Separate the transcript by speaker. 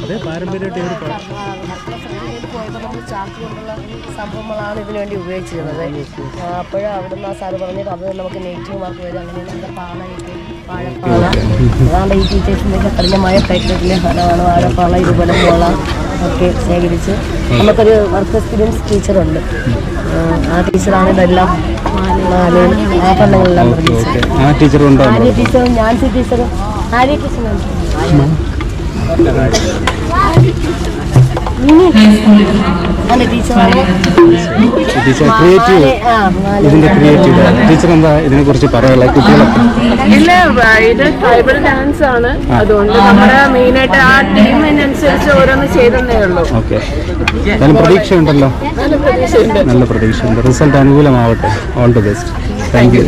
Speaker 1: അതേ പാരമ്പര്യമായിട്ട്
Speaker 2: പോയപ്പോൾ നമ്മൾ ചാക്ക് കൊണ്ടുള്ള സംഭവങ്ങളാണ് ഇതിനു വേണ്ടി ഉപയോഗിച്ചിരുന്നത്. അപ്പോഴും അവിടുന്ന് ആ സാറ് പറഞ്ഞത് അത് നമുക്ക് നെഗറ്റീവ് മാർക്ക് വരും, അങ്ങനെ പാളയിട്ട് വാഴപ്പാള അതാണ് ഈ ടീച്ചേഴ്സിൻ്റെയൊക്കെ കഠിനമായ പ്രയത്നത്തിലെ ഫലമാണ്. വാഴപ്പാള ഇതുപോലെ മുള ഒക്കെ ശേഖരിച്ച് നമുക്കൊരു വർക്ക് എക്സ്പീരിയൻസ് ടീച്ചറുണ്ട്. ആ ടീച്ചറാണ് ഇതെല്ലാം ആഭരണങ്ങളെല്ലാം നിർമ്മിച്ചത്. ആര്യ ടീച്ചറും നാൻസി ടീച്ചറും ആര്യ ടീച്ചറും
Speaker 1: ടീച്ചർ എന്താ ഇതിനെ കുറിച്ച് പറയാനുള്ള കുട്ടികളൊക്കെ?
Speaker 3: ഇല്ല, ഇത് ട്രൈബൽ ഡാൻസ് ആണ്, അതുകൊണ്ട് നമ്മുടെ മെയിനായിട്ട് ആ ടീമിനനുസരിച്ച് ഓരോന്ന് ചെയ്തേ ഉള്ളൂ.
Speaker 1: ഓക്കെ, നല്ല പ്രതീക്ഷയുണ്ടല്ലോ.
Speaker 3: നല്ല പ്രതീക്ഷയുണ്ട്.
Speaker 1: നല്ല പ്രതീക്ഷയുണ്ട്. റിസൾട്ട് അനുകൂലമാവട്ടെ. All the best. Thank U.